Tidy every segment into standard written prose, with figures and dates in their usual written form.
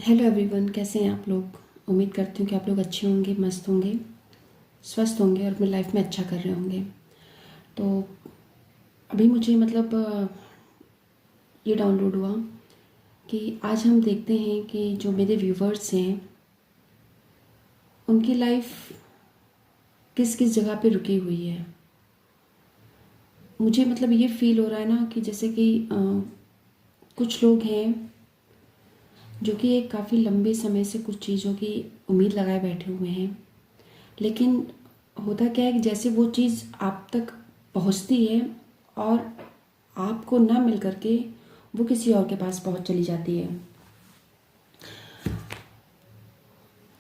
Hello everyone, कैसे हैं आप लोग। उम्मीद करती हूँ कि आप लोग अच्छे होंगे, मस्त होंगे, स्वस्थ होंगे और अपनी लाइफ में अच्छा कर रहे होंगे। तो अभी मुझे ये डाउनलोड हुआ कि आज हम देखते हैं कि जो मेरे व्यूवर्स हैं उनकी लाइफ किस किस जगह पे रुकी हुई है। मुझे ये फील हो रहा है ना कि जैसे कि कुछ लोग हैं जो कि एक काफ़ी लंबे समय से कुछ चीज़ों की उम्मीद लगाए बैठे हुए हैं, लेकिन होता क्या है कि जैसे वो चीज़ आप तक पहुंचती है और आपको ना मिल करके वो किसी और के पास पहुंच चली जाती है।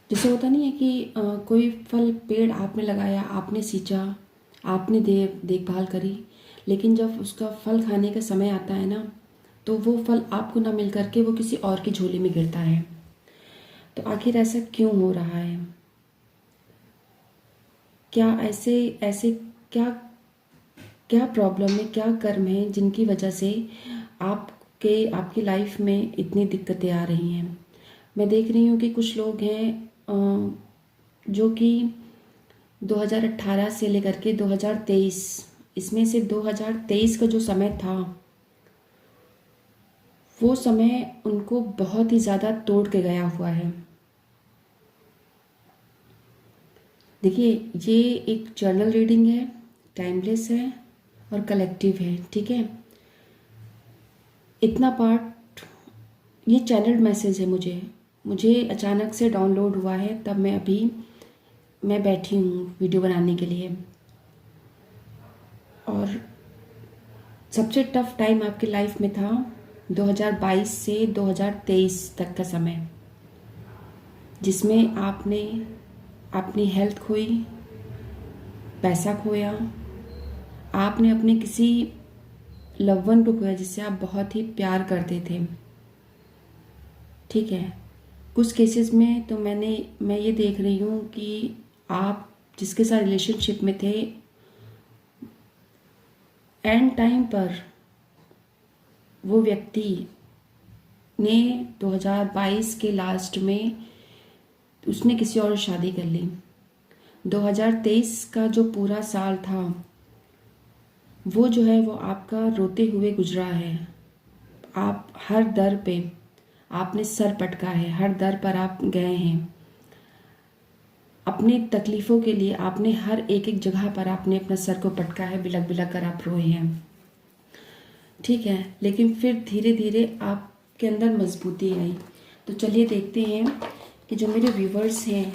जैसे होता नहीं है कि कोई फल पेड़ आपने लगाया, आपने सींचा, आपने देखभाल करी, लेकिन जब उसका फल खाने का समय आता है ना, तो वो फल आपको ना मिल करके वो किसी और की झोली में गिरता है। तो आखिर ऐसा क्यों हो रहा है? क्या ऐसे ऐसे क्या क्या प्रॉब्लम है, क्या कर्म है जिनकी वजह से आपकी लाइफ में इतनी दिक्कतें आ रही हैं। मैं देख रही हूँ कि कुछ लोग हैं जो कि 2018 से लेकर के 2023, इसमें से 2023 का जो समय था वो समय उनको बहुत ही ज़्यादा तोड़ के गया हुआ है। देखिए, ये एक जर्नल रीडिंग है, टाइमलेस है और कलेक्टिव है, ठीक है। इतना पार्ट ये चैनल्ड मैसेज है। मुझे मुझे अचानक से डाउनलोड हुआ है, तब मैं बैठी हूँ वीडियो बनाने के लिए। और सबसे टफ टाइम आपकी लाइफ में था 2022 से 2023 तक का समय, जिसमें आपने अपनी हेल्थ खोई, पैसा खोया, आपने अपने किसी लव वन को खोया जिससे आप बहुत ही प्यार करते थे, ठीक है। कुछ केसेस में तो मैं ये देख रही हूँ कि आप जिसके साथ रिलेशनशिप में थे, एंड टाइम पर वो व्यक्ति ने 2022 के लास्ट में उसने किसी और से शादी कर ली। 2023 का जो पूरा साल था वो जो है वो आपका रोते हुए गुजरा है। आप हर दर पे आपने सर पटका है, हर दर पर आप गए हैं। अपनी तकलीफ़ों के लिए आपने हर एक एक जगह पर आपने अपना सर को पटका है, बिलक बिलक कर आप रोए हैं, ठीक है। लेकिन फिर धीरे धीरे आपके अंदर मजबूती आई। तो चलिए देखते हैं कि जो मेरे व्यूवर्स हैं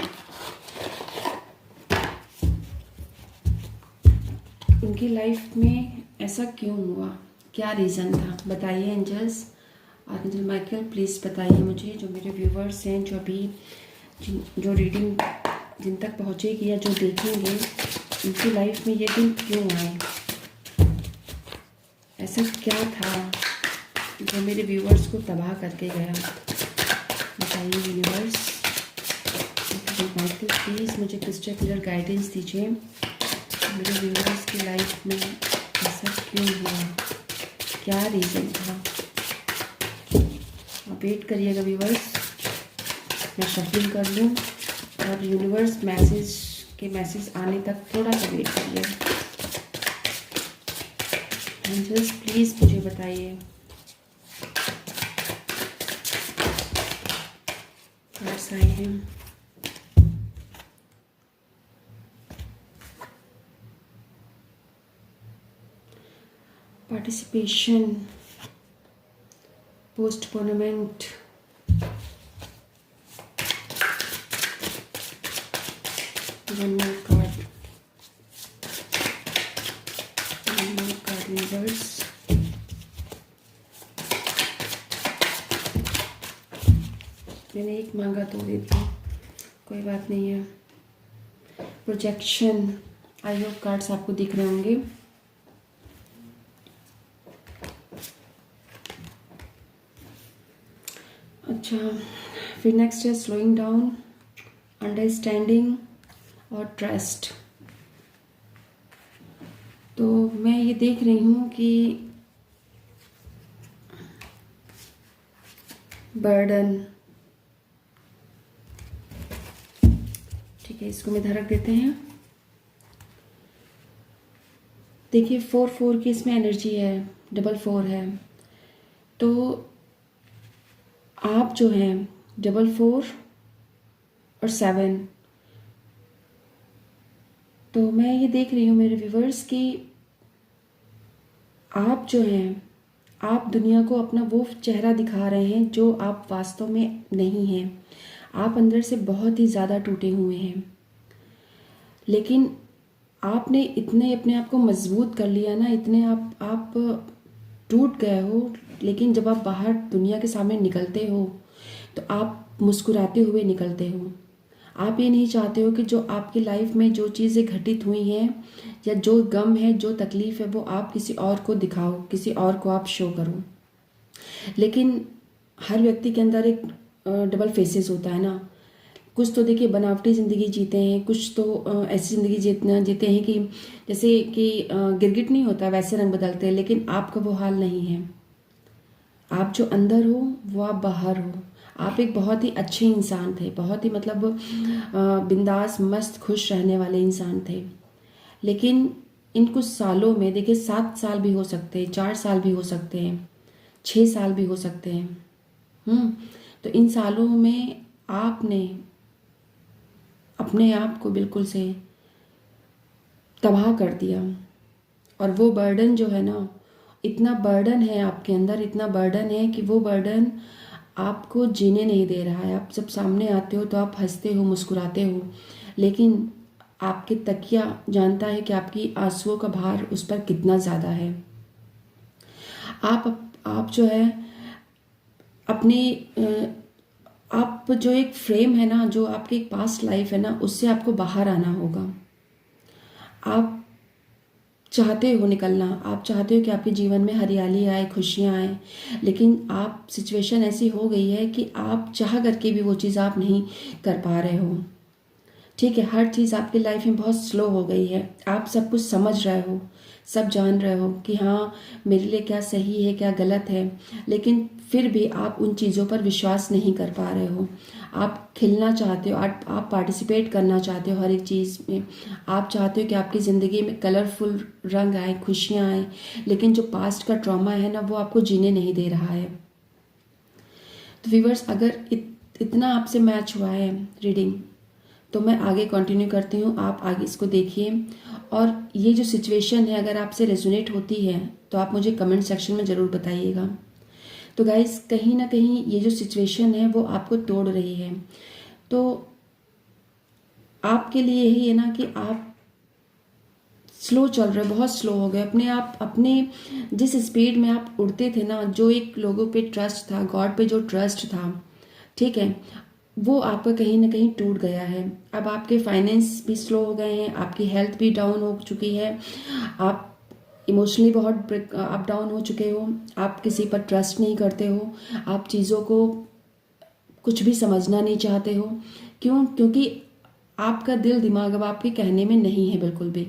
उनकी लाइफ में ऐसा क्यों हुआ, क्या रीज़न था, बताइए एंजल्स। आर्कएंजल माइकल प्लीज़ बताइए मुझे, जो मेरे व्यूवर्स हैं, जो अभी जो रीडिंग जिन तक पहुँचेगी या जो देखेंगे, उनकी लाइफ में ये दिन क्यों आए, ऐसा क्या था जो मेरे व्यूवर्स को तबाह करके गया। बताइए यूनिवर्स, माइकल प्लीज़ मुझे क्रिस्टल क्लियर गाइडेंस दीजिए। मेरे व्यूवर्स की लाइफ में ऐसा क्यों हुआ, क्या रीज़न था। आप वेट करिएगा व्यूवर्स, मैं शफलिंग कर लूँ और यूनिवर्स के मैसेज आने तक थोड़ा सा वेट करिए। एंजल्स प्लीज़ मुझे बताइए, कार्ड्स आए हैं। Participation, postponement, one more card, universe. मैंने एक मांगा तो दे दी, कोई बात नहीं है। प्रोजेक्शन, आई होप कार्ड्स आपको दिख रहे होंगे। अच्छा, फिर नेक्स्ट है स्लोइंग डाउन, अंडरस्टैंडिंग और ट्रस्ट। तो मैं ये देख रही हूँ कि बर्डन, ओके, इसको मैं इधर रख देते हैं। देखिए 4 की इसमें एनर्जी है, 4 है, तो आप जो हैं 4 और 7, तो मैं ये देख रही हूँ मेरे व्यूवर्स कि आप जो हैं, आप दुनिया को अपना वो चेहरा दिखा रहे हैं जो आप वास्तव में नहीं हैं। आप अंदर से बहुत ही ज़्यादा टूटे हुए हैं, लेकिन आपने इतने अपने आप को मजबूत कर लिया ना, इतने आप टूट गए हो, लेकिन जब आप बाहर दुनिया के सामने निकलते हो तो आप मुस्कुराते हुए निकलते हो। आप ये नहीं चाहते हो कि जो आपकी लाइफ में जो चीज़ें घटित हुई हैं या जो गम है, जो तकलीफ़ है, वो आप किसी और को दिखाओ, किसी और को आप शो करो। लेकिन हर व्यक्ति के अंदर एक डबल फेसेस होता है ना। कुछ तो देखिए बनावटी ज़िंदगी जीते हैं, कुछ तो ऐसी ज़िंदगी जीते हैं कि जैसे कि गिरगिट नहीं होता वैसे रंग बदलते हैं, लेकिन आपका वो हाल नहीं है। आप जो अंदर हो वो आप बाहर हो। आप एक बहुत ही अच्छे इंसान थे, बहुत ही मतलब बिंदास मस्त खुश रहने वाले इंसान थे। लेकिन इन कुछ सालों में देखिए 7 साल भी हो सकते हैं, 4 साल भी हो सकते हैं, 6 साल भी हो सकते हैं। तो इन सालों में आपने अपने आप को बिल्कुल से तबाह कर दिया। और वो बर्डन जो है ना, इतना बर्डन है आपके अंदर, इतना बर्डन है कि वो बर्डन आपको जीने नहीं दे रहा है। आप जब सामने आते हो तो आप हंसते हो, मुस्कुराते हो, लेकिन आपके तकिया जानता है कि आपकी आंसुओं का भार उस पर कितना ज़्यादा है। आप जो है अपने आप जो एक फ्रेम है ना, जो आपकी एक पास्ट लाइफ है ना, उससे आपको बाहर आना होगा। आप चाहते हो निकलना, आप चाहते हो कि आपके जीवन में हरियाली आए, खुशियाँ आए, लेकिन आप सिचुएशन ऐसी हो गई है कि आप चाह करके भी वो चीज़ आप नहीं कर पा रहे हो। ठीक है, हर चीज़ आपकी लाइफ में बहुत स्लो हो गई है। आप सब कुछ समझ रहे हो, सब जान रहे हो कि हाँ मेरे लिए क्या सही है, क्या गलत है, लेकिन फिर भी आप उन चीज़ों पर विश्वास नहीं कर पा रहे हो। आप खिलना चाहते हो, आप पार्टिसिपेट करना चाहते हो हर एक चीज़ में। आप चाहते हो कि आपकी ज़िंदगी में कलरफुल रंग आए, खुशियाँ आए, लेकिन जो पास्ट का ट्रॉमा है ना, वो आपको जीने नहीं दे रहा है। तो व्यूअर्स, अगर इतना आपसे मैच हुआ है रीडिंग, तो मैं आगे कंटिन्यू करती हूँ। आप आगे इसको देखिए, और ये जो सिचुएशन है अगर आपसे रेजोनेट होती है तो आप मुझे कमेंट सेक्शन में ज़रूर बताइएगा। तो गाइस, कहीं ना कहीं ये जो सिचुएशन है वो आपको तोड़ रही है, तो आपके लिए यही है ना कि आप स्लो चल रहे हो, बहुत स्लो हो गए अपने आप। अपने जिस स्पीड में आप उड़ते थे ना, जो एक लोगों पे ट्रस्ट था, गॉड पे जो ट्रस्ट था, ठीक है, वो आपका कहीं ना कहीं टूट गया है। अब आपके फाइनेंस भी स्लो हो गए हैं, आपकी हेल्थ भी डाउन हो चुकी है, आप इमोशनली बहुत अप डाउन हो चुके हो, आप किसी पर ट्रस्ट नहीं करते हो, आप चीज़ों को कुछ भी समझना नहीं चाहते हो। क्यों? क्योंकि आपका दिल दिमाग अब आपके कहने में नहीं है बिल्कुल भी।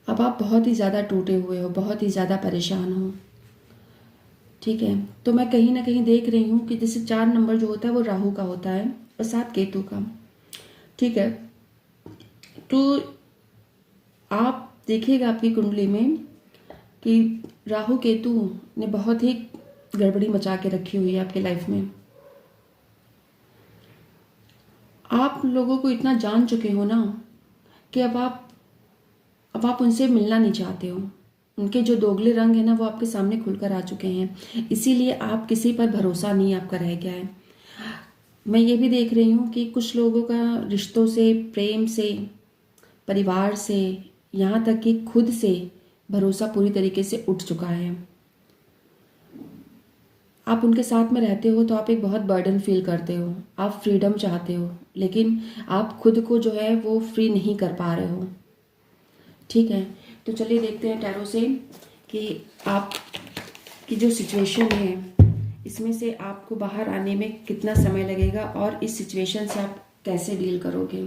अब आप बहुत ही ज़्यादा टूटे हुए हो, बहुत ही ज़्यादा परेशान हो। ठीक है, तो मैं कहीं ना कहीं देख रही हूँ कि जैसे 4 नंबर जो होता है वो राहु का होता है और 7 केतु का। ठीक है, तो आप देखिएगा आपकी कुंडली में कि राहु केतु ने बहुत ही गड़बड़ी मचा के रखी हुई है आपकी लाइफ में। आप लोगों को इतना जान चुके हो ना कि अब आप उनसे मिलना नहीं चाहते हो। उनके जो दोगले रंग है ना, वो आपके सामने खुलकर आ चुके हैं, इसीलिए आप किसी पर भरोसा नहीं आपका रह गया है। मैं ये भी देख रही हूँ कि कुछ लोगों का रिश्तों से, प्रेम से, परिवार से, यहाँ तक कि खुद से भरोसा पूरी तरीके से उठ चुका है। आप उनके साथ में रहते हो तो आप एक बहुत बर्डन फील करते हो, आप फ्रीडम चाहते हो, लेकिन आप खुद को जो है वो फ्री नहीं कर पा रहे हो। ठीक है, तो चलिए देखते हैं टैरो से कि आप की जो सिचुएशन है इसमें से आपको बाहर आने में कितना समय लगेगा और इस सिचुएशन से आप कैसे डील करोगे।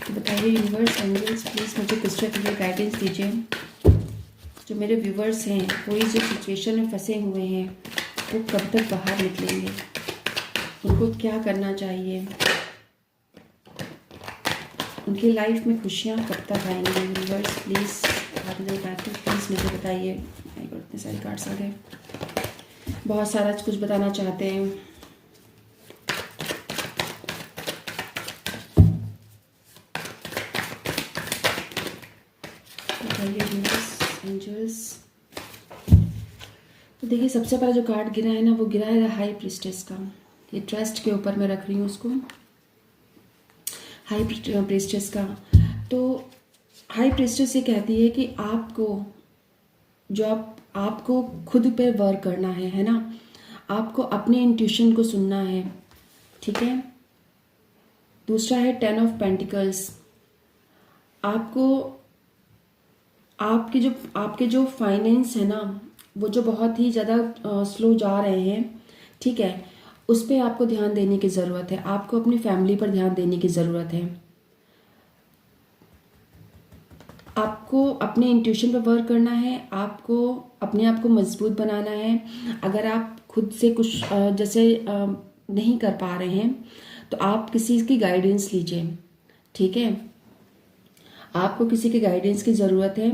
तो बताइए यूनिवर्स, एंजल्स, प्लीज़ मुझे क्रिस्टल के लिए गाइडेंस दीजिए। जो मेरे व्यूवर्स हैं वो इस जो सिचुएशन में फंसे हुए हैं वो कब तक बाहर निकलेंगे। उनको क्या करना चाहिए, उनकी लाइफ में खुशियाँ कब तक आएंगी। यूनिवर्स प्लीज़, आप नहीं बैठे प्लीज़ मुझे बताइए। माय गॉड, इतने सारे कार्ड्स आ गए, बहुत सारा कुछ बताना चाहते हैं। बताइए यूनिवर्स, एंजल्स। तो देखिए सबसे पहला जो कार्ड गिरा है ना, वो गिरा है हाई प्रिस्टेस का। ये ट्रस्ट के ऊपर मैं रख रही हूँ उसको, हाई प्रिस्टेस का। तो हाई प्रिस्टेस ये कहती है कि आपको जो आपको खुद पे वर्क करना है ना, आपको अपने इंट्यूशन को सुनना है, ठीक है। दूसरा है 10 ऑफ पेंटिकल्स। आपको आपके जो फाइनेंस है ना, वो जो बहुत ही ज़्यादा स्लो जा रहे हैं, ठीक है, उस पर आपको ध्यान देने की ज़रूरत है। आपको अपनी फैमिली पर ध्यान देने की ज़रूरत है। आपको अपने इंट्यूशन पर वर्क करना है, आपको अपने आप को मजबूत बनाना है। अगर आप खुद से कुछ जैसे नहीं कर पा रहे हैं तो आप किसी की गाइडेंस लीजिए, ठीक है। आपको किसी की गाइडेंस की ज़रूरत है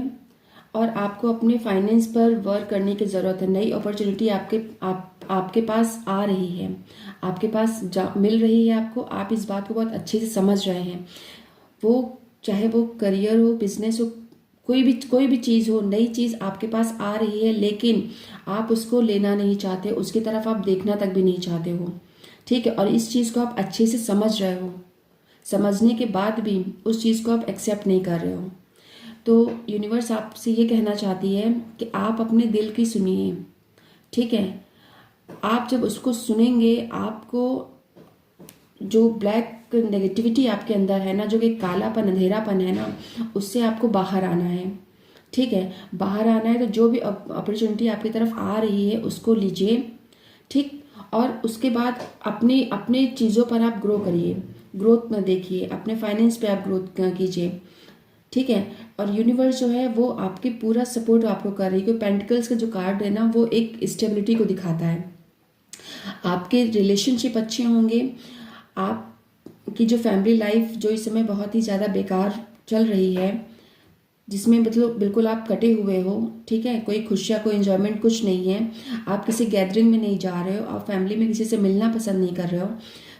और आपको अपने फाइनेंस पर वर्क करने की ज़रूरत है। नई अपॉर्चुनिटी आपके पास आ रही है, आपके पास मिल रही है आपको। आप इस बात को बहुत अच्छे से समझ रहे हैं। वो चाहे वो करियर हो, बिजनेस हो, कोई भी चीज़ हो, नई चीज़ आपके पास आ रही है, लेकिन आप उसको लेना नहीं चाहते, उसकी तरफ आप देखना तक भी नहीं चाहते हो, ठीक है। और इस चीज़ को आप अच्छे से समझ रहे हो, समझने के बाद भी उस चीज़ को आप एक्सेप्ट नहीं कर रहे हो। तो यूनिवर्स आपसे ये कहना चाहती है कि आप अपने दिल की सुनिए, ठीक है। आप जब उसको सुनेंगे, आपको जो ब्लैक नेगेटिविटी आपके अंदर है ना, जो कि कालापन अंधेरापन है ना, उससे आपको बाहर आना है, ठीक है। बाहर आना है तो जो भी अपॉर्चुनिटी आपकी तरफ आ रही है उसको लीजिए, ठीक। और उसके बाद अपने अपने चीज़ों पर आप ग्रो करिए, ग्रोथ में देखिए, अपने फाइनेंस पे आप ग्रोथ कीजिए, ठीक है। और यूनिवर्स जो है वो आपके पूरा सपोर्ट आपको कर रही है, क्योंकि पेंटिकल्स का जो कार्ड है ना, वो एक स्टेबिलिटी को दिखाता है। आपके रिलेशनशिप अच्छे होंगे, आपकी जो फैमिली लाइफ जो इस समय बहुत ही ज़्यादा बेकार चल रही है, जिसमें मतलब बिल्कुल आप कटे हुए हो, ठीक है, कोई खुशियाँ कोई एंजॉयमेंट कुछ नहीं है, आप किसी गैदरिंग में नहीं जा रहे हो, आप फैमिली में किसी से मिलना पसंद नहीं कर रहे हो,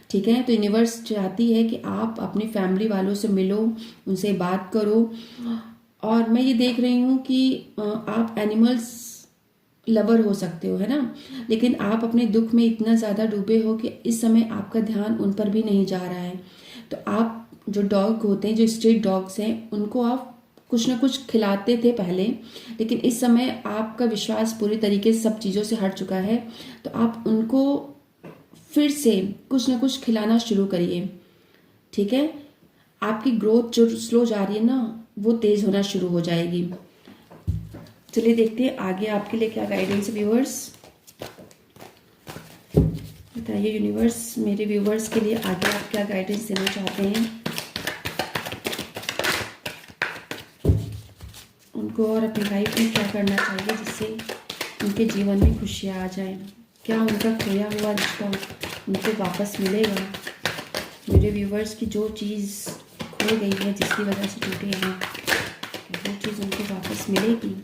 ठीक है। तो यूनिवर्स चाहती है कि आप अपनी फैमिली वालों से मिलो, उनसे बात करो। और मैं ये देख रही हूँ कि आप एनिमल्स लवर हो सकते हो, है ना, लेकिन आप अपने दुख में इतना ज़्यादा डूबे हो कि इस समय आपका ध्यान उन पर भी नहीं जा रहा है। तो आप जो डॉग होते हैं, जो स्ट्रीट डॉग्स हैं, उनको आप कुछ ना कुछ खिलाते थे पहले, लेकिन इस समय आपका विश्वास पूरी तरीके से सब चीज़ों से हट चुका है। तो आप उनको फिर से कुछ ना कुछ खिलाना शुरू करिए, ठीक है। आपकी ग्रोथ जो स्लो जा रही है ना, वो तेज़ होना शुरू हो जाएगी। चलिए देखते हैं आगे आपके लिए क्या गाइडेंस है। व्यूअर्स बताइए यूनिवर्स, मेरे व्यूअर्स के लिए आगे आप क्या गाइडेंस देना चाहते हैं उनको, और अपनी लाइफ में क्या करना चाहिए जिससे उनके जीवन में खुशियाँ आ जाए। क्या उनका खोया हुआ रिश्ता उनको वापस मिलेगा। मेरे व्यूअर्स की जो चीज़ खो गई है, जिसकी वजह से टूटे हैं, वो चीज़ उनको वापस मिलेगी।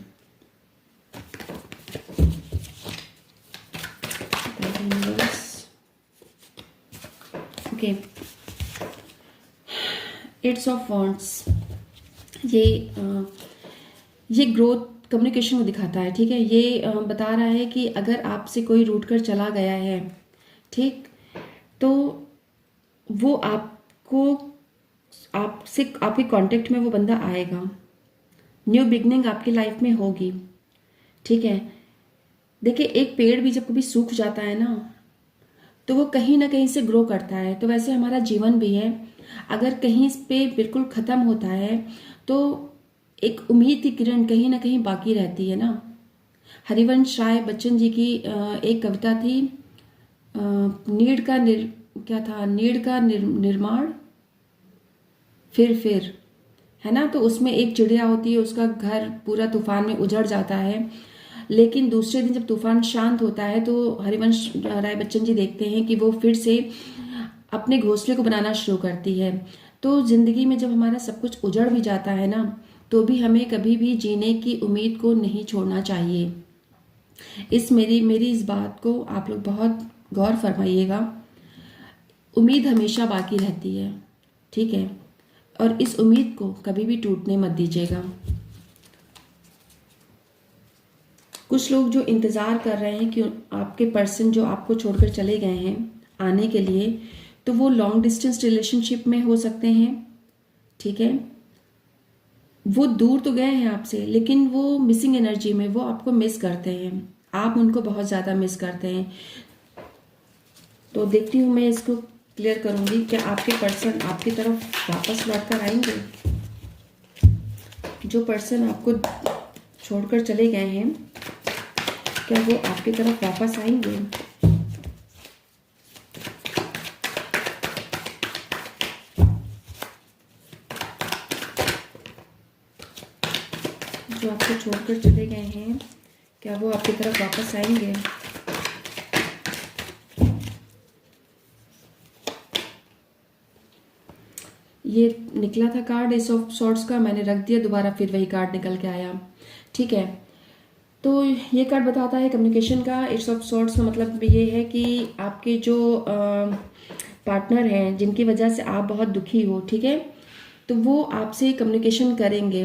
ओके, एट्स ऑफ वॉन्ड्स, ये ग्रोथ कम्युनिकेशन को दिखाता है, ठीक है। ये बता रहा है कि अगर आपसे कोई रूठ कर चला गया है, ठीक, तो वो आपको आपसे आपके कांटेक्ट में वो बंदा आएगा, न्यू बिगनिंग आपकी लाइफ में होगी, ठीक है। देखिए एक पेड़ भी जब कभी सूख जाता है ना, तो वो कहीं ना कहीं से ग्रो करता है। तो वैसे हमारा जीवन भी है, अगर कहीं पे बिल्कुल ख़त्म होता है तो एक उम्मीद की किरण कहीं ना कहीं बाकी रहती है ना। हरिवंश राय बच्चन जी की एक कविता थी, नीड़ का क्या था, नीड़ का निर्माण फिर, है ना। तो उसमें एक चिड़िया होती है, उसका घर पूरा तूफान में उजड़ जाता है, लेकिन दूसरे दिन जब तूफान शांत होता है तो हरिवंश राय बच्चन जी देखते हैं कि वो फिर से अपने घोंसले को बनाना शुरू करती है। तो जिंदगी में जब हमारा सब कुछ उजड़ भी जाता है ना, तो भी हमें कभी भी जीने की उम्मीद को नहीं छोड़ना चाहिए। मेरी इस बात को आप लोग बहुत गौर फरमाइएगा। उम्मीद हमेशा बाकी रहती है, ठीक है, और इस उम्मीद को कभी भी टूटने मत दीजिएगा। कुछ लोग जो इंतज़ार कर रहे हैं कि आपके पर्सन जो आपको छोड़कर चले गए हैं आने के लिए, तो वो लॉन्ग डिस्टेंस रिलेशनशिप में हो सकते हैं, ठीक है। वो दूर तो गए हैं आपसे, लेकिन वो मिसिंग एनर्जी में वो आपको मिस करते हैं, आप उनको बहुत ज़्यादा मिस करते हैं। तो देखती हूँ मैं इसको क्लियर करूँगी, क्या आपके पर्सन आपकी तरफ वापस लौट कर आएंगे? जो पर्सन आपको छोड़कर चले गए हैं, क्या वो आपकी तरफ वापस आएंगे? जो आपको छोड़कर चले गए हैं, क्या वो आपकी तरफ वापस आएंगे? ये निकला था कार्ड एस ऑफ सॉर्ड्स का, मैंने रख दिया, दोबारा फिर वही कार्ड निकल के आया, ठीक है। तो ये कार्ड बताता है कम्युनिकेशन का। एस ऑफ सॉर्ड्स का मतलब ये है कि आपके जो पार्टनर हैं, जिनकी वजह से आप बहुत दुखी हो, ठीक है, तो वो आपसे कम्युनिकेशन करेंगे।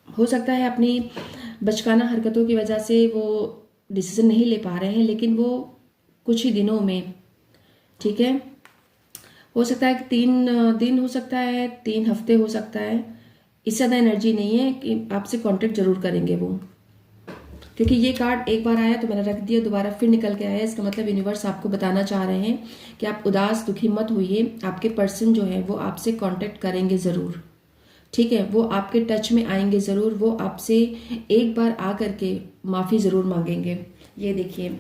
हो सकता है अपनी बचकाना हरकतों की वजह से वो डिसीजन नहीं ले पा रहे हैं, लेकिन वो कुछ ही दिनों में, ठीक है, हो सकता है कि 3 दिन हो सकता है, 3 हफ्ते हो सकता है, इससे ज़्यादा एनर्जी नहीं है कि आपसे कांटेक्ट जरूर करेंगे वो। क्योंकि ये कार्ड एक बार आया तो मैंने रख दिया, दोबारा फिर निकल के आया, इसका मतलब यूनिवर्स आपको बताना चाह रहे हैं कि आप उदास दुखी मत होइए, आपके पर्सन जो है वो आपसे कांटेक्ट करेंगे ज़रूर, ठीक है, वो आपके टच में आएंगे ज़रूर, वो आपसे एक बार आ करके माफ़ी ज़रूर मांगेंगे। ये देखिए,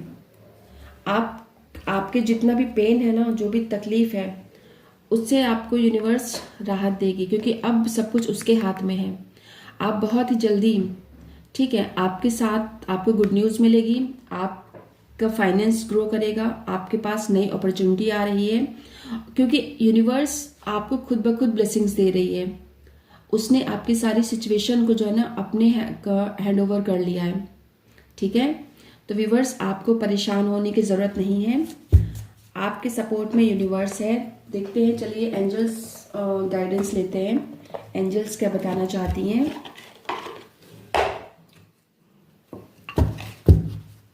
आपके जितना भी पेन है ना, जो भी तकलीफ है, उससे आपको यूनिवर्स राहत देगी, क्योंकि अब सब कुछ उसके हाथ में है। आप बहुत ही जल्दी, ठीक है, आपके साथ आपको गुड न्यूज़ मिलेगी, आपका फाइनेंस ग्रो करेगा, आपके पास नई अपॉर्चुनिटी आ रही है, क्योंकि यूनिवर्स आपको खुद ब खुद ब्लेसिंग्स दे रही है। उसने आपकी सारी सिचुएशन को जो है ना अपने हैंड ओवर कर लिया है, ठीक है। तो व्यूवर्स, आपको परेशान होने की ज़रूरत नहीं है, आपके सपोर्ट में यूनिवर्स है। देखते हैं, चलिए एंजल्स गाइडेंस लेते हैं, एंजल्स क्या बताना चाहती हैं।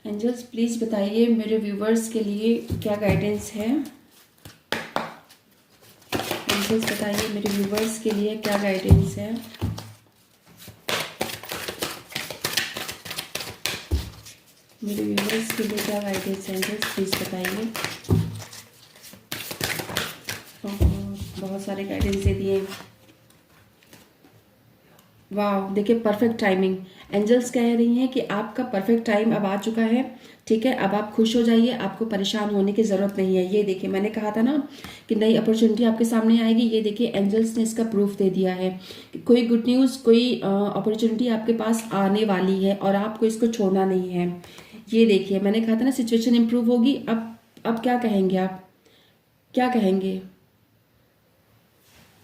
एंजल्स प्लीज़ बताइए मेरे व्यूवर्स के लिए क्या गाइडेंस है। एंजल्स बताइए मेरे व्यूवर्स के लिए क्या गाइडेंस है। मेरे व्यूवर्स के लिए क्या गाइडेंस है, एंजल्स प्लीज़ बताइए। बहुत सारे गाइडेंस दे दिए। वाह, देखिए परफेक्ट टाइमिंग। एंजल्स कह रही हैं कि आपका परफेक्ट टाइम अब आ चुका है, ठीक है, अब आप खुश हो जाइए, आपको परेशान होने की ज़रूरत नहीं है। ये देखिए, मैंने कहा था ना कि नई अपॉर्चुनिटी आपके सामने आएगी, ये देखिए एंजल्स ने इसका प्रूफ दे दिया है कि कोई गुड न्यूज़, कोई अपॉर्चुनिटी आपके पास आने वाली है और आपको इसको छोड़ना नहीं है। ये देखिए, मैंने कहा था ना सिचुएशन इंप्रूव होगी। अब क्या कहेंगे आप, क्या कहेंगे?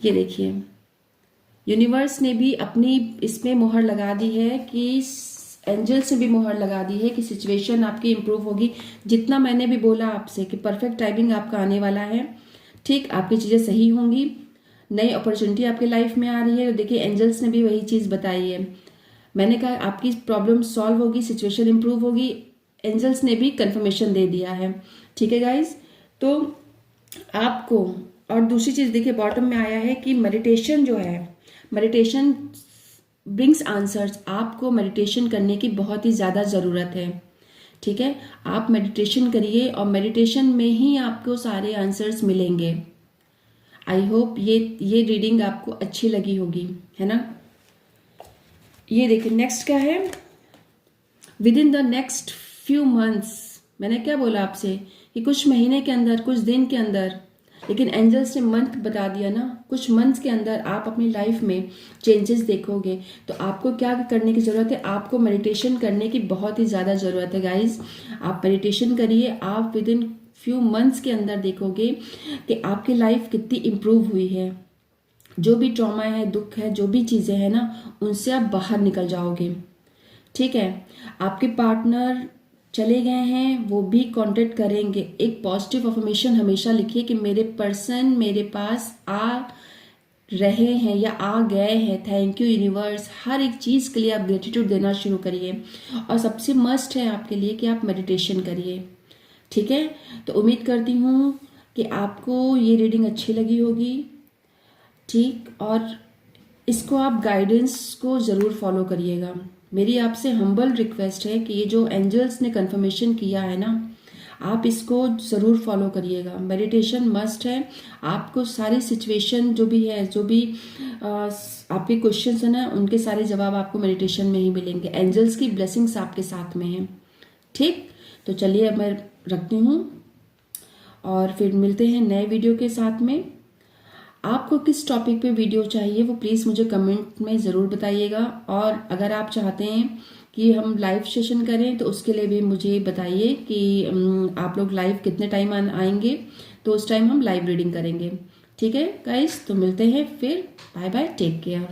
ये देखिए, यूनिवर्स ने भी अपनी इसमें मोहर लगा दी है, कि एंजल्स ने भी मोहर लगा दी है कि सिचुएशन आपकी इम्प्रूव होगी। जितना मैंने भी बोला आपसे कि परफेक्ट टाइमिंग आपका आने वाला है, ठीक, आपकी चीज़ें सही होंगी, नई अपॉर्चुनिटी आपकी लाइफ में आ रही है। तो देखिए, एंजल्स ने भी वही चीज़ बताई है। मैंने कहा आपकी प्रॉब्लम सॉल्व होगी, सिचुएशन इम्प्रूव होगी, एंजल्स ने भी कंफर्मेशन दे दिया है, ठीक है गाइज। तो आपको, और दूसरी चीज़ देखिए बॉटम में आया है कि मेडिटेशन जो है, मेडिटेशन ब्रिंग्स आंसर्स। आपको मेडिटेशन करने की बहुत ही ज़्यादा ज़रूरत है, ठीक है। आप मेडिटेशन करिए और मेडिटेशन में ही आपको सारे आंसर्स मिलेंगे। आई होप ये रीडिंग आपको अच्छी लगी होगी, है ना। ये देखिए नेक्स्ट क्या है, with in the next few months. मैंने क्या बोला आपसे कि कुछ महीने के अंदर, कुछ दिन के अंदर, लेकिन एंजल्स ने मंथ बता दिया ना, कुछ मंथ्स के अंदर आप अपनी लाइफ में चेंजेस देखोगे। तो आपको क्या करने की ज़रूरत है, आपको मेडिटेशन करने की बहुत ही ज़्यादा ज़रूरत है गाइज। आप मेडिटेशन करिए, आप विद इन फ्यू मंथ्स के अंदर देखोगे कि आपकी लाइफ कितनी इम्प्रूव हुई है। जो भी ट्रॉमा है, दुख है, जो भी चीज़ें हैं ना, उनसे आप बाहर निकल जाओगे। ठीक है, आपके पार्टनर चले गए हैं, वो भी कांटेक्ट करेंगे। एक पॉजिटिव अफर्मेशन हमेशा लिखिए कि मेरे पर्सन मेरे पास आ रहे हैं या आ गए हैं, थैंक यू यूनिवर्स। हर एक चीज़ के लिए आप ग्रेटिट्यूड देना शुरू करिए। और सबसे मस्ट है आपके लिए कि आप मेडिटेशन करिए। ठीक है, तो उम्मीद करती हूँ कि आपको ये रीडिंग अच्छी लगी होगी। ठीक, और इसको आप गाइडेंस को ज़रूर फॉलो करिएगा। मेरी आपसे हम्बल रिक्वेस्ट है कि ये जो एंजल्स ने कंफर्मेशन किया है ना, आप इसको ज़रूर फॉलो करिएगा। मेडिटेशन मस्ट है। आपको सारी सिचुएशन जो भी है, जो भी आपके क्वेश्चंस हैं ना, उनके सारे जवाब आपको मेडिटेशन में ही मिलेंगे। एंजल्स की ब्लेसिंग्स आपके साथ में हैं। ठीक, तो चलिए अब मैं रखती हूँ और फिर मिलते हैं नए वीडियो के साथ में। आपको किस टॉपिक पे वीडियो चाहिए वो प्लीज़ मुझे कमेंट में ज़रूर बताइएगा। और अगर आप चाहते हैं कि हम लाइव सेशन करें तो उसके लिए भी मुझे बताइए कि आप लोग लाइव कितने टाइम आएंगे, तो उस टाइम हम लाइव रीडिंग करेंगे। ठीक है गाइस, तो मिलते हैं फिर। Bye bye, take care.